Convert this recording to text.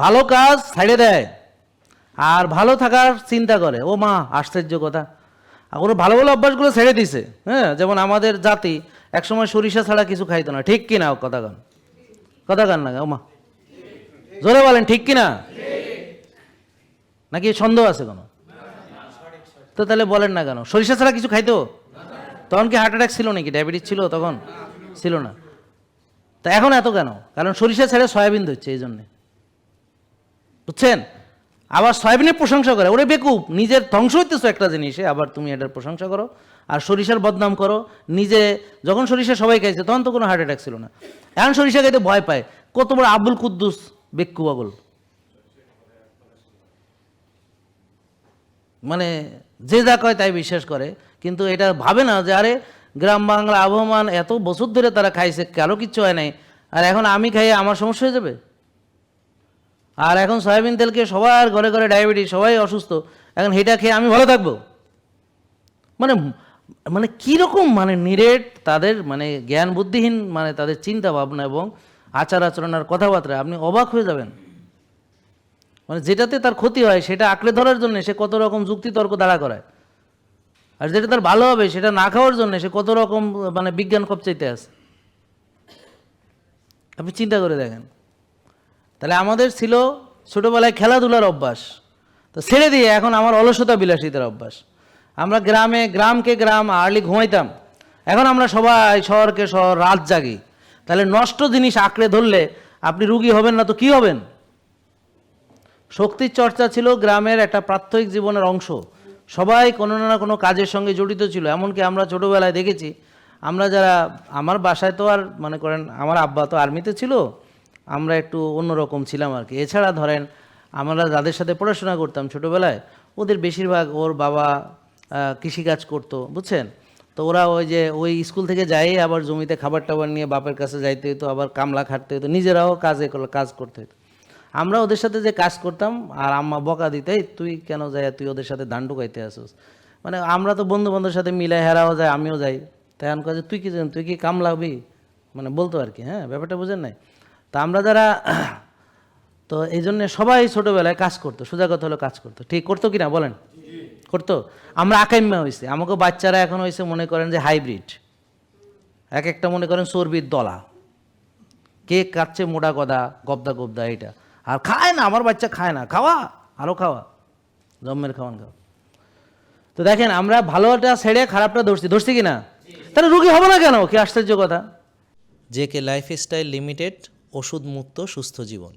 ভালো কাজ ছাড়ে দেয় আর ভালো থাকার চিন্তা করে। ও মা, আশ্চর্য কথা, ওরা ভালো ভালো অভ্যাসগুলো ছেড়ে দিছে। হ্যাঁ, যেমন আমাদের জাতি একসময় সরিষা ছাড়া কিছু খাইতো না, ঠিক কিনা? কথা গান না ও মা, জোরে বলেন ঠিক কিনা, নাকি সন্দেহ আছে কোনো? তো তাহলে বলেন না কেন, সরিষা ছাড়া কিছু খাইতো? তখন কি হার্ট অ্যাটাক ছিল নাকি, ডায়াবেটিস ছিল তখন? ছিল না। তা এখন এত কেন? কারণ সরিষা ছেড়ে সয়াবিন ধরছে, এই জন্যে, বুঝছেন? আবার সয়াবিনের প্রশংসা করে, ওরে বেকুব, নিজের ধ্বংস হইতেছো একটা জিনিসে, আবার তুমি এটার প্রশংসা করো আর সরিষার বদনাম করো। নিজে যখন সরিষা সবাই খাইছে তখন তো কোনো হার্ট অ্যাটাক ছিল না, এখন সরিষা খাইতে ভয় পায়। কত বড় আব্দুল কুদ্দুস বেক্কু পাগল, মানে যে যা কয় তাই বিশ্বাস করে, কিন্তু এটা ভাবে না যে আরে গ্রাম বাংলা আবহমান এত বছর ধরে তারা খাইছে, কারো কিচ্ছু হয় নাই, আর এখন আমি খাইয়ে আমার সমস্যা হয়ে যাবে। আর এখন সয়াবিন তেলকে সবার ঘরে ঘরে ডায়াবেটিস, সবাই অসুস্থ, এখন এটা খেয়ে আমি ভালো থাকবো? মানে মানে কীরকম, মানে নিরেট তাদের, মানে জ্ঞান বুদ্ধিহীন, মানে তাদের চিন্তা ভাবনা এবং আচার আচরণ আর কথাবার্তা, আপনি অবাক হয়ে যাবেন। মানে যেটাতে তার ক্ষতি হয় সেটা আঁকড়ে ধরার জন্য সে কত রকম যুক্তি তর্ক দাঁড়া করায়, আর যেটা তার ভালো হবে সেটা না খাওয়ার জন্য সে কত রকম মানে বিজ্ঞান খপচাইতে আছে। আপনি চিন্তা করে দেখেন। তাহলে আমাদের ছিল ছোটোবেলায় খেলাধুলার অভ্যাস, তো ছেড়ে দিয়ে এখন আমার অলসতা বিলাসিতার অভ্যাস। আমরা গ্রামকে গ্রাম আর্লি ঘুমাইতাম, এখন আমরা সবাই শহরকে শহর রাত জাগি। তাহলে নষ্ট জিনিস আঁকড়ে ধরলে আপনি রুগী হবেন না তো কি হবেন? শক্তির চর্চা ছিল গ্রামের একটা প্রাত্যহিক জীবনের অংশ, সবাই কোনো না কোনো কাজের সঙ্গে জড়িত ছিল। এমনকি আমরা ছোটোবেলায় দেখেছি, আমরা যারা, আমার বাসায় তো আর মনে করেন আমার আব্বা তো আর্মিতে ছিল, আমরা একটু অন্যরকম ছিলাম আর কি। এছাড়া ধরেন আমরা যাদের সাথে পড়াশোনা করতাম ছোটোবেলায়, ওদের বেশিরভাগ, ওর বাবা কৃষিকাজ করতো, বুঝছেন? তো ওরা ওই যে ওই স্কুল থেকে যাই আবার জমিতে খাবার টাবার নিয়ে বাপের কাছে যাইতে হতো, আবার কামলা খাটতে হতো, নিজেরাও কাজ করতে হতো। আমরা ওদের সাথে যে কাজ করতাম আর আম্মা বকা দিতে, তুই কেন যাই, তুই ওদের সাথে ধান ঢুকাইতে আসিস? মানে আমরা তো বন্ধু বান্ধবের সাথে মিলে, হেরাও যায় আমিও যাই, তাই আমি কাজে তুই কি জান, তুই কি কামলাবি, মানে বলতো আর কি। হ্যাঁ, ব্যাপারটা বুঝেন নাই? তা আমরা যারা তো এই জন্যে সবাই ছোটোবেলায় কাজ করতো, সোজা কথা হলো কাজ করতো, ঠিক করতো কিনা বলেন? করতো। আমরা আকাইম্যা হয়েছে, আমাকে বাচ্চারা এখন হয়েছে মনে করেন যে হাইব্রিড, এক একটা মনে করেন চর্বির দলা, কে কাটছে মোটা গদা গবদা এটা, আর খায় না, আমার বাচ্চা খায় না, খাওয়া আরও খাওয়া, জন্মের খাওয়ান খাওয়া। তো দেখেন আমরা ভালোটা ছেড়ে খারাপটা ধরছি কিনা, তাহলে রুগী হবো না কেন? কি আশ্চর্য কথা। জেকে লাইফস্টাইল লিমিটেড, ওষুধ মুক্ত সুস্থ জীবন।